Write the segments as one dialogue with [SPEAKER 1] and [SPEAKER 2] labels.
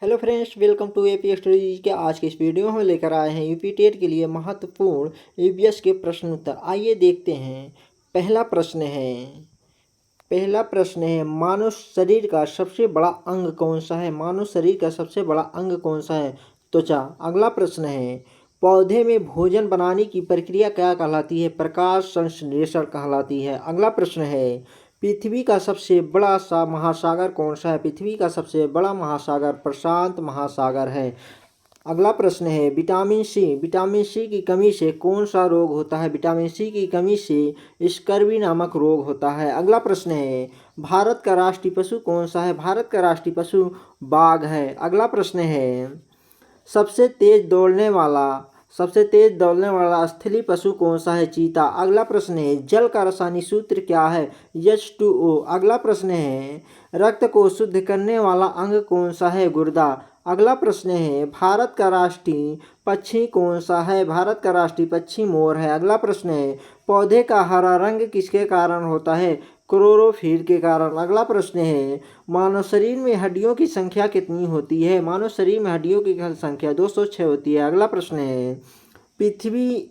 [SPEAKER 1] Hello friends, welcome to AP study के। आज के इस वीडियो में हम लेकर आए हैं यूपी टेट के लिए महत्वपूर्ण ईवीएस के प्रश्न उत्तर। आइए देखते हैं। पहला प्रश्न है मानव शरीर का सबसे बड़ा अंग कौन सा है। मानव शरीर का सबसे बड़ा अंग कौन सा है। त्वचा। अगला प्रश्न है पौधे में भोजन बनाने की प्रक्रिया क्या कहलाती है। प्रकाश संश्लेषण कहलाती है। अगला प्रश्न है पृथ्वी का सबसे बड़ा सा महासागर कौन सा है। पृथ्वी का सबसे बड़ा महासागर प्रशांत महासागर है। अगला प्रश्न है विटामिन सी की कमी से कौन सा रोग होता है। विटामिन सी की कमी से स्कर्वी नामक रोग होता है। अगला प्रश्न है भारत का राष्ट्रीय पशु कौन सा है। भारत का राष्ट्रीय पशु बाघ है। अगला प्रश्न है सबसे तेज दौड़ने वाला स्थलीय पशु कौन सा है। चीता। अगला प्रश्न है जल का रासायनिक सूत्र क्या है। H2O। अगला प्रश्न है रक्त को शुद्ध करने वाला अंग कौन सा है। गुर्दा। अगला प्रश्न है भारत का राष्ट्रीय पक्षी कौन सा है। भारत का राष्ट्रीय पक्षी मोर है। अगला प्रश्न है पौधे का हरा रंग किसके कारण होता है। क्लोरोफिल के कारण। अगला प्रश्न है मानव शरीर में हड्डियों की संख्या कितनी होती है। मानव शरीर में हड्डियों की संख्या 206 होती है। अगला प्रश्न है पृथ्वी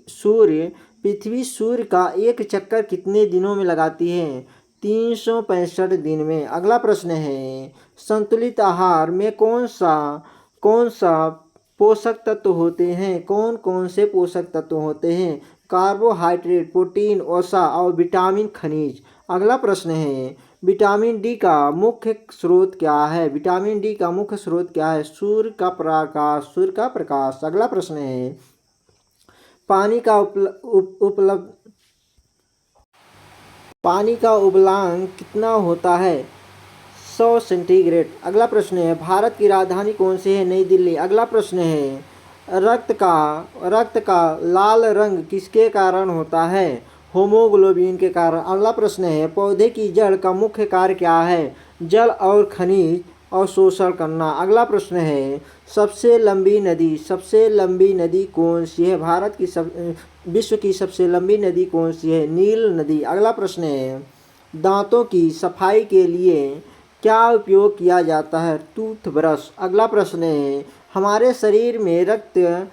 [SPEAKER 1] सूर्य का एक चक्कर कितने दिनों में लगाती है। 365 दिन में। अगला प्रश्न है संतुलित आहार में कौन सा पोषक तत्व होते हैं। कौन कौन से पोषक तत्व होते हैं। कार्बोहाइड्रेट, प्रोटीन, वसा और विटामिन खनिज। अगला प्रश्न है विटामिन डी का मुख्य स्रोत क्या है। विटामिन डी का मुख्य स्रोत क्या है। सूर्य का प्रकाश। अगला प्रश्न है पानी का उबलांक कितना होता है। 100 सेंटीग्रेड। अगला प्रश्न है भारत की राजधानी कौन सी है। नई दिल्ली। अगला प्रश्न है रक्त का लाल रंग किसके कारण होता है। होमोग्लोबिन के कारण। अगला प्रश्न है पौधे की जड़ का मुख्य कार्य क्या है। जल और खनिज अवशोषण करना। अगला प्रश्न है सबसे लंबी नदी कौन सी है। विश्व की सबसे लंबी नदी कौन सी है। नील नदी। अगला प्रश्न है दांतों की सफाई के लिए क्या उपयोग किया जाता है। टूथब्रश। अगला प्रश्न है हमारे शरीर में रक्त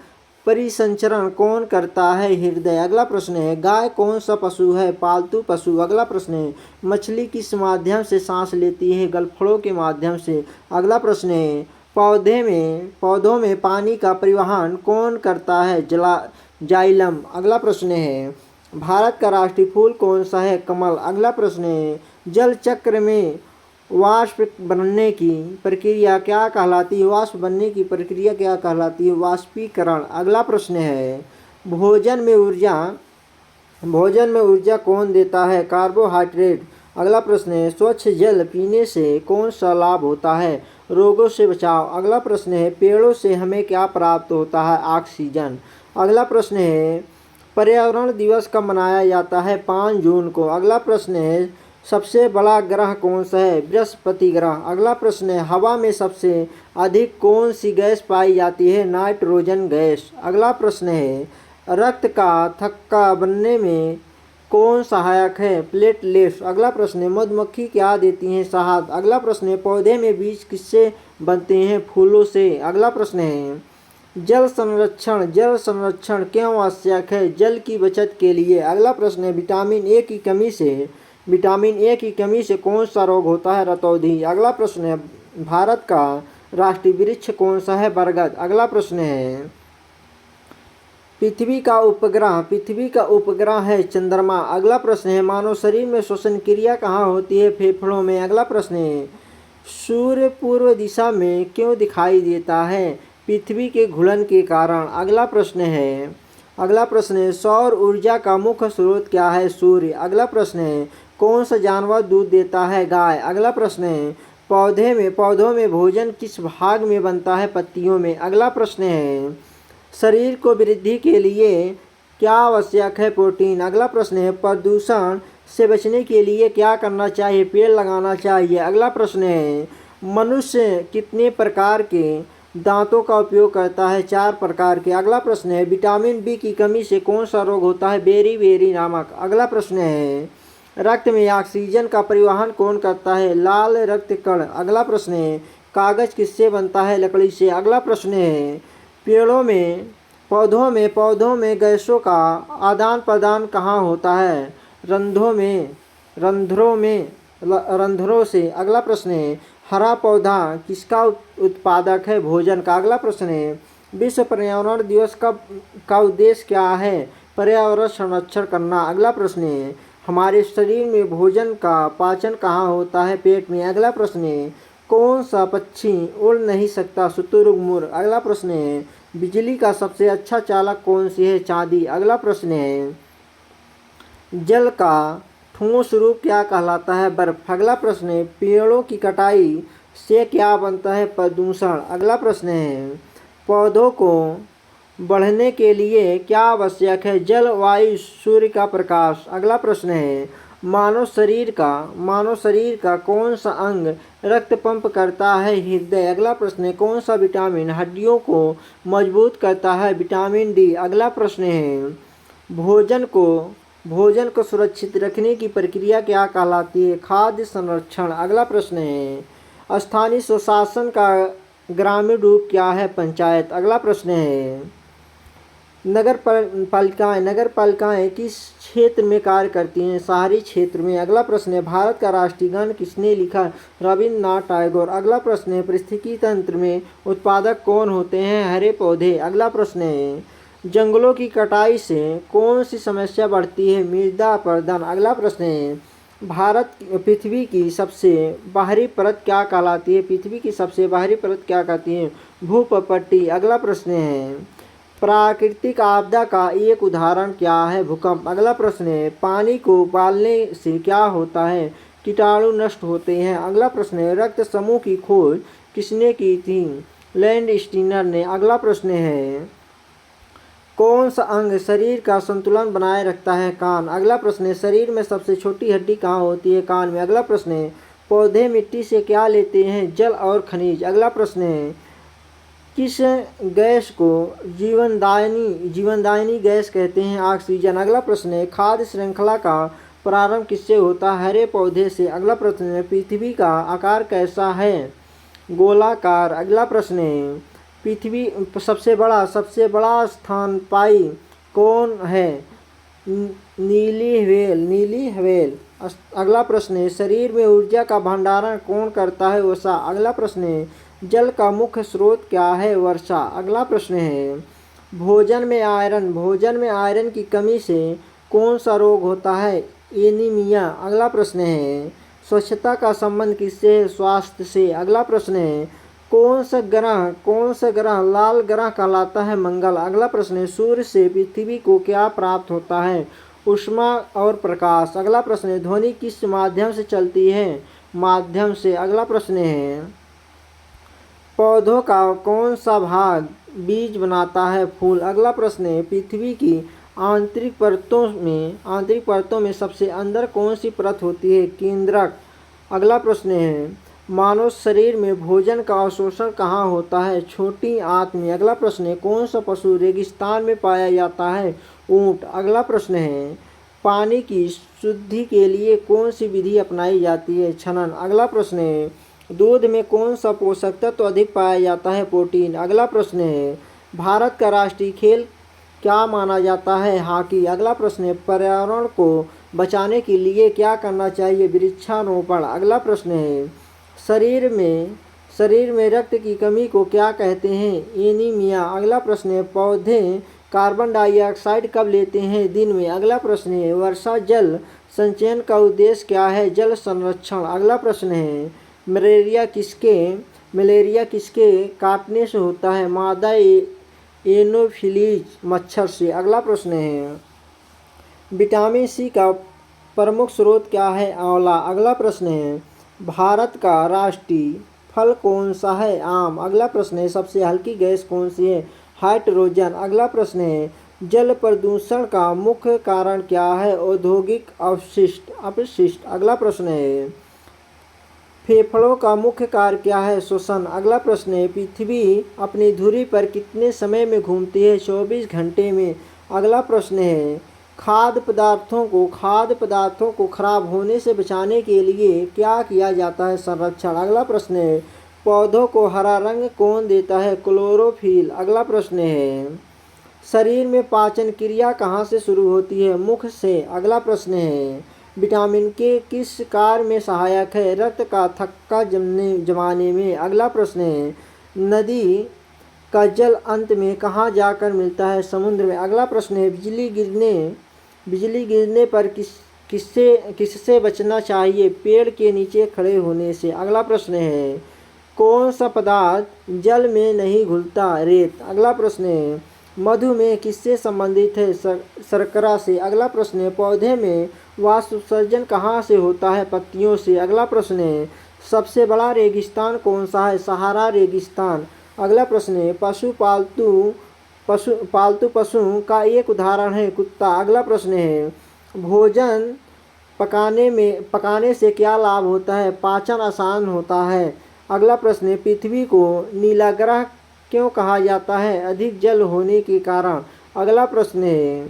[SPEAKER 1] परिसंचरण कौन करता है। हृदय। अगला प्रश्न है गाय कौन सा पशु है। पालतू पशु। अगला प्रश्न है मछली किस माध्यम से सांस लेती है। गलफड़ों के माध्यम से। अगला प्रश्न है पौधों में पानी का परिवहन कौन करता है। जाइलम। अगला प्रश्न है भारत का राष्ट्रीय फूल कौन सा है। कमल। अगला प्रश्न है जल चक्र में वाष्प बनने की प्रक्रिया क्या कहलाती है। वाष्पीकरण। अगला प्रश्न है भोजन में ऊर्जा कौन देता है। कार्बोहाइड्रेट। अगला प्रश्न है स्वच्छ जल पीने से कौन सा लाभ होता है। रोगों से बचाव। अगला प्रश्न है पेड़ों से हमें क्या प्राप्त होता है। ऑक्सीजन। अगला प्रश्न है पर्यावरण दिवस कब मनाया जाता है। 5 जून को। अगला प्रश्न है सबसे बड़ा ग्रह कौन सा है। बृहस्पति ग्रह। अगला प्रश्न है हवा में सबसे अधिक कौन सी गैस पाई जाती है। Nitrogen gas. अगला प्रश्न है रक्त का थक्का बनने में कौन सहायक है। प्लेटलेट्स। अगला प्रश्न है मधुमक्खी क्या देती हैं। शहद। अगला प्रश्न है पौधे में बीज किससे बनते हैं। फूलों से। अगला प्रश्न है जल संरक्षण क्यों आवश्यक है। जल की बचत के लिए। अगला प्रश्न है विटामिन ए की कमी से कौन सा रोग होता है। रतौंधी। अगला प्रश्न है भारत का राष्ट्रीय वृक्ष कौन सा है। बरगद। अगला प्रश्न है पृथ्वी का उपग्रह है चंद्रमा। अगला प्रश्न है मानव शरीर में श्वसन क्रिया कहाँ होती है। फेफड़ों में। अगला प्रश्न है सूर्य पूर्व दिशा में क्यों दिखाई देता है। पृथ्वी के घूर्णन के कारण। अगला प्रश्न है सौर ऊर्जा का मुख्य स्रोत क्या है। सूर्य। अगला प्रश्न है कौन सा जानवर दूध देता है। गाय। अगला प्रश्न है पौधों में भोजन किस भाग में बनता है। पत्तियों में। अगला प्रश्न है शरीर को वृद्धि के लिए क्या आवश्यक है। प्रोटीन। अगला प्रश्न है प्रदूषण से बचने के लिए क्या करना चाहिए। पेड़ लगाना चाहिए। अगला प्रश्न है मनुष्य कितने प्रकार के दांतों का उपयोग करता है। 4 प्रकार के। अगला प्रश्न है विटामिन बी की कमी से कौन सा रोग होता है। बेरी नामक। अगला प्रश्न है रक्त में ऑक्सीजन का परिवहन कौन करता है। लाल रक्त कण। अगला प्रश्न है कागज किससे बनता है? लकड़ी से। अगला प्रश्न है पौधों में गैसों का आदान प्रदान कहाँ होता है? रंध्रों से। अगला प्रश्न है हरा पौधा किसका उत्पादक है? भोजन का। अगला प्रश्न है विश्व पर्यावरण दिवस का उद्देश्य क्या है? पर्यावरण संरक्षण करना। अगला प्रश्न है हमारे शरीर में भोजन का पाचन कहाँ होता है? पेट में। अगला प्रश्न है कौन सा पक्षी उड़ नहीं सकता? शुतुरमुर्ग। अगला प्रश्न है बिजली का सबसे अच्छा चालक कौन सी है? चांदी। अगला प्रश्न है जल का ठोस रूप क्या कहलाता है? बर्फ। अगला प्रश्न है पेड़ों की कटाई से क्या बनता है? प्रदूषण। अगला प्रश्न है पौधों को बढ़ने के लिए क्या आवश्यक है? जल, वायु, सूर्य का प्रकाश। अगला प्रश्न है मानव शरीर का कौन सा अंग रक्त पंप करता है? हृदय। अगला प्रश्न है कौन सा विटामिन हड्डियों को मजबूत करता है? Vitamin D. अगला प्रश्न है भोजन को सुरक्षित रखने की प्रक्रिया क्या कहलाती है? खाद्य संरक्षण। अगला प्रश्न है स्थानीय स्वशासन का ग्रामीण रूप क्या है? पंचायत। अगला प्रश्न है नगर पालिकाएं किस क्षेत्र में कार्य करती हैं? शहरी क्षेत्र में। अगला प्रश्न है भारत का राष्ट्रीय गान किसने लिखा? रविन्द्रनाथ टैगोर। अगला प्रश्न है पारिस्थितिकी तंत्र में उत्पादक कौन होते हैं? हरे पौधे। अगला प्रश्न है जंगलों की कटाई से कौन सी समस्या बढ़ती है? मृदा अपरदन। अगला प्रश्न है पृथ्वी की सबसे बाहरी परत क्या कहलाती है? पृथ्वी की सबसे बाहरी परत क्या कहती है? भूपट्टी। अगला प्रश्न है प्राकृतिक आपदा का एक उदाहरण क्या है? भूकंप। अगला प्रश्न है पानी को उबालने से क्या होता है? कीटाणु नष्ट होते हैं। अगला प्रश्न है रक्त समूह की खोज किसने की थी? लैंडस्टीनर ने। अगला प्रश्न है कौन सा अंग शरीर का संतुलन बनाए रखता है? कान। अगला प्रश्न है शरीर में सबसे छोटी हड्डी कहाँ होती है? कान में। अगला प्रश्न है पौधे मिट्टी से क्या लेते हैं? जल और खनिज। अगला प्रश्न है किस गैस को जीवनदायिनी गैस कहते हैं? ऑक्सीजन। अगला प्रश्न है खाद्य श्रृंखला का प्रारंभ किससे होता है? हरे पौधे से। अगला प्रश्न है पृथ्वी का आकार कैसा है? गोलाकार। अगला प्रश्न है पृथ्वी सबसे बड़ा स्तनपायी कौन है? नीली व्हेल। अगला प्रश्न है शरीर में ऊर्जा का भंडारण कौन करता है? वसा। अगला प्रश्न है जल का मुख्य स्रोत क्या है? वर्षा। अगला प्रश्न है भोजन में आयरन की कमी से कौन सा रोग होता है? एनीमिया। अगला प्रश्न है स्वच्छता का संबंध किससे है? स्वास्थ्य से। अगला प्रश्न है कौन सा ग्रह लाल ग्रह कहलाता है? मंगल। अगला प्रश्न है सूर्य से पृथ्वी को क्या प्राप्त होता है? ऊष्मा और प्रकाश। अगला प्रश्न है ध्वनि किस माध्यम से चलती है? माध्यम से। अगला प्रश्न है पौधों का कौन सा भाग बीज बनाता है? फूल। अगला प्रश्न है पृथ्वी की आंतरिक परतों में सबसे अंदर कौन सी परत होती है? केंद्रक। अगला प्रश्न है मानव शरीर में भोजन का अवशोषण कहाँ होता है? छोटी आंत में। अगला प्रश्न है कौन सा पशु रेगिस्तान में पाया जाता है? ऊंट। अगला प्रश्न है पानी की शुद्धि के लिए कौन सी विधि अपनाई जाती है? छनन। अगला प्रश्न है दूध में कौन सा पोषक तत्व अधिक पाया जाता है? प्रोटीन। अगला प्रश्न है भारत का राष्ट्रीय खेल क्या माना जाता है? हॉकी। अगला प्रश्न है पर्यावरण को बचाने के लिए क्या करना चाहिए? वृक्षारोपण। अगला प्रश्न है शरीर में रक्त की कमी को क्या कहते हैं? एनीमिया। अगला प्रश्न है पौधे कार्बन डाइऑक्साइड कब लेते हैं? दिन में। अगला प्रश्न है वर्षा जल संचयन का उद्देश्य क्या है? जल संरक्षण। अगला प्रश्न है मलेरिया किसके काटने से होता है? मादा एनोफिलीज मच्छर से। अगला प्रश्न है विटामिन सी का प्रमुख स्रोत क्या है? आंवला। अगला प्रश्न है भारत का राष्ट्रीय फल कौन सा है? आम। अगला प्रश्न है सबसे हल्की गैस कौन सी है? हाइड्रोजन। अगला प्रश्न है जल प्रदूषण का मुख्य कारण क्या है? औद्योगिक अपशिष्ट। अगला प्रश्न है फेफड़ों का मुख्य कार्य क्या है? श्वसन। अगला प्रश्न है पृथ्वी अपनी धुरी पर कितने समय में घूमती है? 24 घंटे में। अगला प्रश्न है खाद्य पदार्थों को खराब होने से बचाने के लिए क्या किया जाता है? संरक्षण। अगला प्रश्न है पौधों को हरा रंग कौन देता है? क्लोरोफिल। अगला प्रश्न है, शरीर में पाचन क्रिया कहाँ से शुरू होती है? मुख से। अगला प्रश्न है, विटामिन के किस कार्य में सहायक है? रक्त का थक्का जमाने में। अगला प्रश्न है, नदी का जल अंत में कहाँ जाकर मिलता है? समुद्र में। अगला प्रश्न है, बिजली गिरने पर किससे बचना चाहिए? पेड़ के नीचे खड़े होने से। अगला प्रश्न है, कौन सा पदार्थ जल में नहीं घुलता? रेत। अगला प्रश्न है, मधुमेह किससे संबंधित है? शर्करा से। अगला प्रश्न है, पौधे में वाष्पोत्सर्जन कहाँ से होता है? पत्तियों से। अगला प्रश्न है, सबसे बड़ा रेगिस्तान कौन सा है? सहारा रेगिस्तान। अगला प्रश्न है, पालतू पशु का एक उदाहरण है कुत्ता। अगला प्रश्न है, भोजन पकाने से क्या लाभ होता है? पाचन आसान होता है। अगला प्रश्न है, पृथ्वी को नीला ग्रह क्यों कहा जाता है? अधिक जल होने के कारण। अगला प्रश्न है,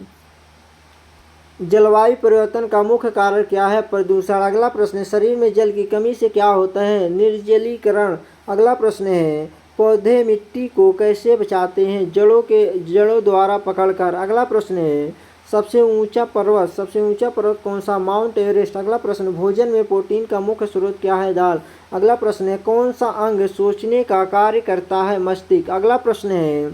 [SPEAKER 1] जलवायु परिवर्तन का मुख्य कारण क्या है? प्रदूषण। अगला प्रश्न है, शरीर में जल की कमी से क्या होता है? निर्जलीकरण। अगला प्रश्न है, पौधे मिट्टी को कैसे बचाते हैं? जड़ों द्वारा पकड़कर। अगला प्रश्न है, सबसे ऊंचा पर्वत कौन सा? Mount Everest. अगला प्रश्न, भोजन में प्रोटीन का मुख्य स्रोत क्या है? दाल। अगला प्रश्न है, कौन सा अंग सोचने का कार्य करता है? मस्तिष्क। अगला प्रश्न है,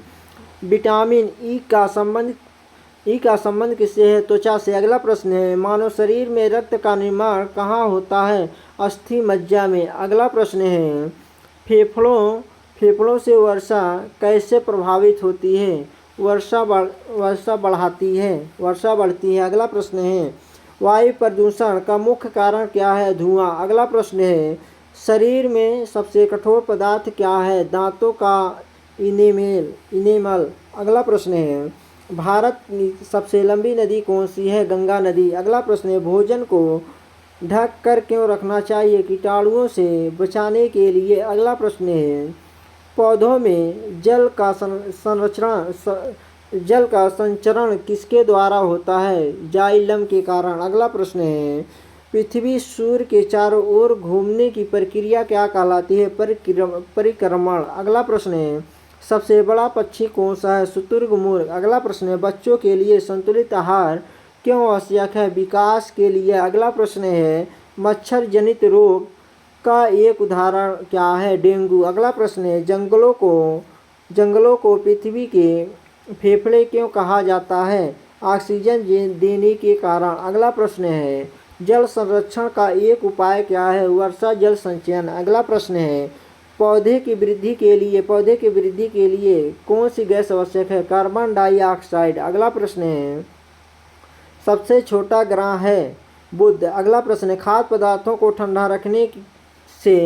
[SPEAKER 1] विटामिन ई का संबंध किससे है? त्वचा से। अगला प्रश्न है, मानव शरीर में रक्त का निर्माण कहाँ होता है? अस्थि मज्जा में। अगला प्रश्न है, फेफड़ों से वर्षा कैसे प्रभावित होती है? वर्षा बढ़ती है। अगला प्रश्न है, वायु प्रदूषण का मुख्य कारण क्या है? धुआं। अगला प्रश्न है, शरीर में सबसे कठोर पदार्थ क्या है? दांतों का इनेमल। अगला प्रश्न है, भारत की सबसे लंबी नदी कौन सी है? गंगा नदी। अगला प्रश्न है, भोजन को ढक कर क्यों रखना चाहिए? कीटाणुओं से बचाने के लिए। अगला प्रश्न है, पौधों में जल का संचरण किसके द्वारा होता है? जाइलम के कारण। अगला प्रश्न है, पृथ्वी सूर्य के चारों ओर घूमने की प्रक्रिया क्या कहलाती है? परिक्रमण। अगला प्रश्न है, सबसे बड़ा पक्षी कौन सा है? शुतुरमुर्ग। अगला प्रश्न है, बच्चों के लिए संतुलित आहार क्यों आवश्यक है? विकास के लिए। अगला प्रश्न है, मच्छर जनित रोग का एक उदाहरण क्या है? डेंगू। अगला प्रश्न है, जंगलों को पृथ्वी के फेफड़े क्यों कहा जाता है? ऑक्सीजन देने के कारण। अगला प्रश्न है, जल संरक्षण का एक उपाय क्या है? वर्षा जल संचयन। अगला प्रश्न है, पौधे की वृद्धि के लिए कौन सी गैस आवश्यक है? Carbon dioxide. अगला प्रश्न है, सबसे छोटा ग्रह है? बुध। अगला प्रश्न है, खाद्य पदार्थों को ठंडा रखने से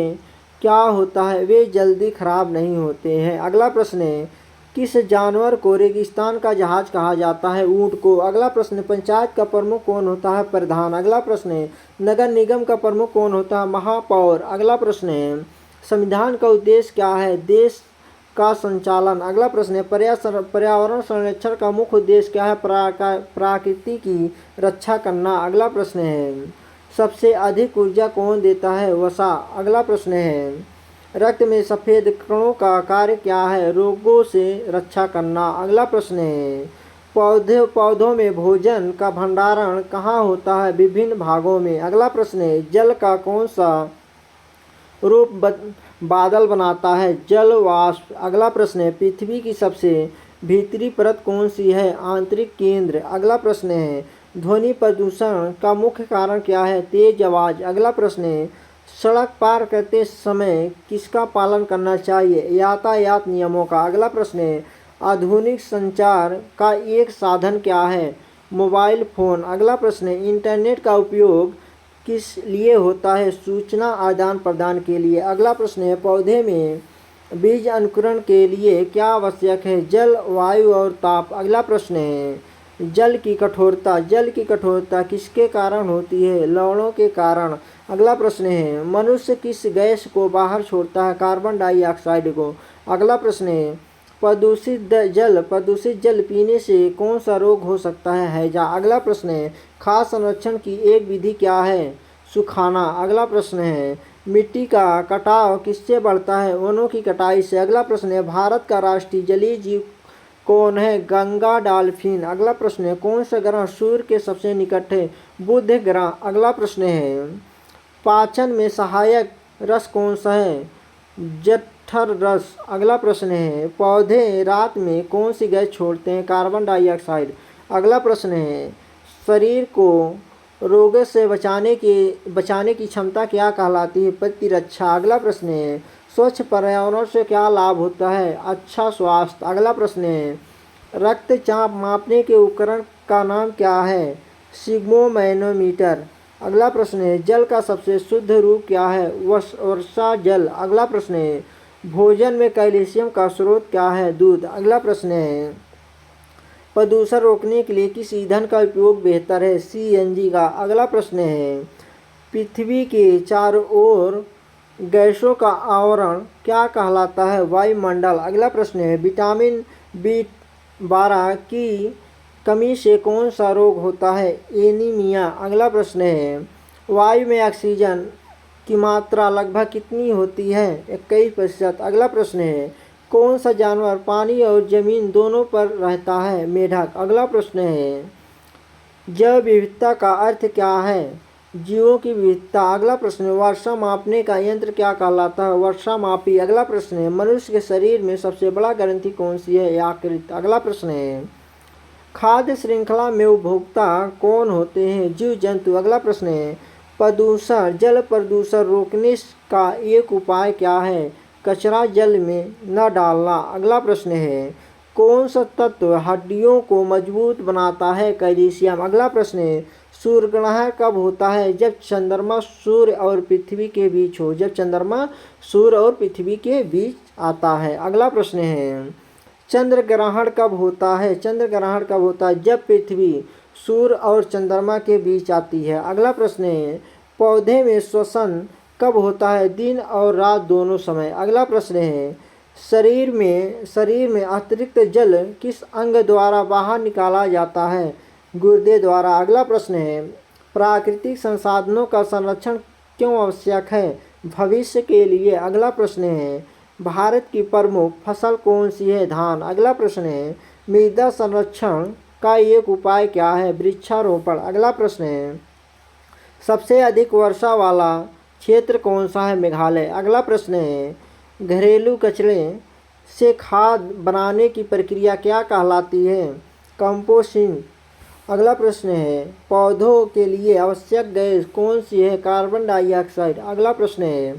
[SPEAKER 1] क्या होता है? वे जल्दी खराब नहीं होते हैं। अगला प्रश्न है, किस जानवर को रेगिस्तान का जहाज कहा जाता है? ऊंट को। अगला प्रश्न, पंचायत का प्रमुख कौन होता है? प्रधान। अगला प्रश्न है, नगर निगम का प्रमुख कौन होता है? महापौर। अगला प्रश्न है, संविधान का उद्देश्य क्या है? देश का संचालन। अगला प्रश्न है, पर्यावरण संरक्षण का मुख्य उद्देश्य क्या है? प्रकृति की रक्षा करना। अगला प्रश्न है, सबसे अधिक ऊर्जा कौन देता है? वसा। अगला प्रश्न है, रक्त में सफ़ेद कणों का कार्य क्या है? रोगों से रक्षा करना। अगला प्रश्न है, पौधों में भोजन का भंडारण कहाँ होता है? विभिन्न भागों में। अगला प्रश्न है, जल का कौन सा रूप बादल बनाता है? जल वाष्प। अगला प्रश्न है, पृथ्वी की सबसे भीतरी परत कौन सी है? आंतरिक केंद्र। अगला प्रश्न है, ध्वनि प्रदूषण का मुख्य कारण क्या है? तेज आवाज़। अगला प्रश्न है, सड़क पार करते समय किसका पालन करना चाहिए? यातायात नियमों का। अगला प्रश्न है, आधुनिक संचार का एक साधन क्या है? Mobile phone. अगला प्रश्न है, इंटरनेट का उपयोग किस लिए होता है? सूचना आदान प्रदान के लिए। अगला प्रश्न है, पौधे में बीज अंकुरण के लिए क्या आवश्यक है? जल, वायु और ताप। अगला प्रश्न है, जल की कठोरता किसके कारण होती है? लवणों के कारण। अगला प्रश्न है, मनुष्य किस गैस को बाहर छोड़ता है? कार्बन डाइऑक्साइड को। अगला प्रश्न है, प्रदूषित जल पीने से कौन सा रोग हो सकता है? हैजा। अगला प्रश्न है, खाद्य संरक्षण की एक विधि क्या है? सुखाना। अगला प्रश्न है, मिट्टी का कटाव किससे बढ़ता है? वनों की कटाई से। अगला प्रश्न है, भारत का राष्ट्रीय जलीय जीव कौन है? गंगा डॉल्फिन। अगला प्रश्न है, कौन सा ग्रह सूर्य के सबसे निकट है? बुध ग्रह। अगला प्रश्न है, पाचन में सहायक रस कौन सा है? जठर रस। अगला प्रश्न है, पौधे रात में कौन सी गैस छोड़ते हैं? Carbon dioxide. अगला प्रश्न है, शरीर को रोगों से बचाने की क्षमता क्या कहलाती है? प्रतिरक्षा। अगला प्रश्न है, स्वच्छ पर्यावरण से क्या लाभ होता है? अच्छा स्वास्थ्य। अगला प्रश्न है, रक्तचाप मापने के उपकरण का नाम क्या है? सिग्मोमैनोमीटर। अगला प्रश्न है, जल का सबसे शुद्ध रूप क्या है? वर्षा जल। अगला प्रश्न है, भोजन में कैल्शियम का स्रोत क्या है? दूध। अगला प्रश्न है, प्रदूषण रोकने के लिए किस ईंधन का उपयोग बेहतर है? CNG का। अगला प्रश्न है, पृथ्वी के चारों ओर गैसों का आवरण क्या कहलाता है? वायुमंडल। अगला प्रश्न है, विटामिन B12 की कमी से कौन सा रोग होता है? एनीमिया। अगला प्रश्न है, वायु में ऑक्सीजन की मात्रा लगभग कितनी होती है? 21%। अगला प्रश्न है, कौन सा जानवर पानी और जमीन दोनों पर रहता है? मेढक। अगला प्रश्न है, जैव विविधता का अर्थ क्या है? जीवों की विविधता। अगला प्रश्न है, वर्षा मापने का यंत्र क्या कहलाता है? वर्षामापी। अगला प्रश्न है, मनुष्य के शरीर में सबसे बड़ा ग्रंथि कौन सी है? यकृत। अगला प्रश्न है, खाद्य श्रृंखला में उपभोक्ता कौन होते हैं? जीव जंतु। अगला प्रश्न है, प्रदूषण जल प्रदूषण रोकने का एक उपाय क्या है? कचरा जल में न डालना। अगला प्रश्न है, कौन सा तत्व हड्डियों को मजबूत बनाता है? कैल्शियम। अगला प्रश्न है, सूर्य ग्रहण कब होता है? जब चंद्रमा सूर्य और पृथ्वी के बीच हो। जब चंद्रमा सूर्य और पृथ्वी के बीच आता है। अगला प्रश्न है, चंद्र ग्रहण कब होता है? चंद्र ग्रहण कब होता है? जब पृथ्वी सूर्य और चंद्रमा के बीच आती है। अगला प्रश्न है, पौधे में श्वसन कब होता है? दिन और रात दोनों समय। अगला प्रश्न है, शरीर में अतिरिक्त जल किस अंग द्वारा बाहर निकाला जाता है? गुर्दे द्वारा। अगला प्रश्न है, प्राकृतिक संसाधनों का संरक्षण क्यों आवश्यक है? भविष्य के लिए। अगला प्रश्न है, भारत की प्रमुख फसल कौन सी है? धान। अगला प्रश्न है, मृदा संरक्षण का एक उपाय क्या है? वृक्षारोपण। अगला प्रश्न है, सबसे अधिक वर्षा वाला क्षेत्र कौन सा है? मेघालय। अगला प्रश्न है, घरेलू कचरे से खाद बनाने की प्रक्रिया क्या कहलाती है? कंपोस्टिंग। अगला प्रश्न है, पौधों के लिए आवश्यक गैस कौन सी है? Carbon dioxide. अगला प्रश्न है,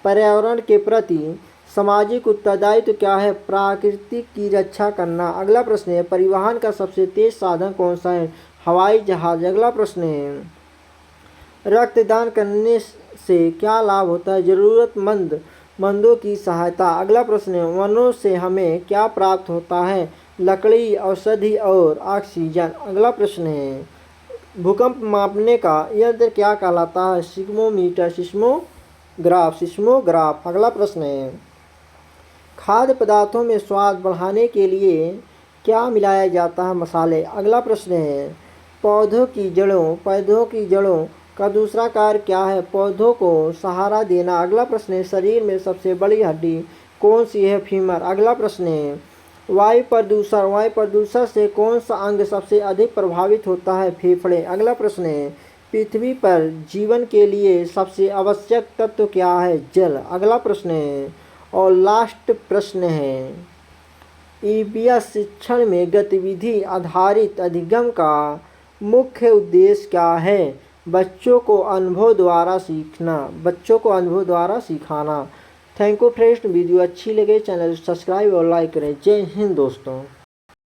[SPEAKER 1] पर्यावरण के प्रति सामाजिक उत्तरदायित्व क्या है? प्रकृति की रक्षा करना। अगला प्रश्न है, परिवहन का सबसे तेज साधन कौन सा है? हवाई जहाज। अगला प्रश्न है, रक्तदान करने से क्या लाभ होता है? जरूरतमंदों की सहायता। अगला प्रश्न है, वनों से हमें क्या प्राप्त होता है? लकड़ी, औषधि और ऑक्सीजन। अगला प्रश्न है, भूकंप मापने का यंत्र क्या कहलाता है? सिस्मोमीटर। सिस्मोग्राफ। अगला प्रश्न है, खाद्य पदार्थों में स्वाद बढ़ाने के लिए क्या मिलाया जाता है? मसाले। अगला प्रश्न है, पौधों की जड़ों का दूसरा कार्य क्या है? पौधों को सहारा देना। अगला प्रश्न है, शरीर में सबसे बड़ी हड्डी कौन सी है? फीमर। अगला प्रश्न है, वायु प्रदूषण से कौन सा अंग सबसे अधिक प्रभावित होता है? फेफड़े। अगला प्रश्न है, पृथ्वी पर जीवन के लिए सबसे आवश्यक तत्व क्या है? जल। अगला प्रश्न है, और लास्ट प्रश्न है, EVS शिक्षण में गतिविधि आधारित अधिगम का मुख्य उद्देश्य क्या है? बच्चों को अनुभव द्वारा सिखाना। थैंक यू फ्रेंड्स, वीडियो अच्छी लगे चैनल सब्सक्राइब और लाइक करें। जय हिंद दोस्तों।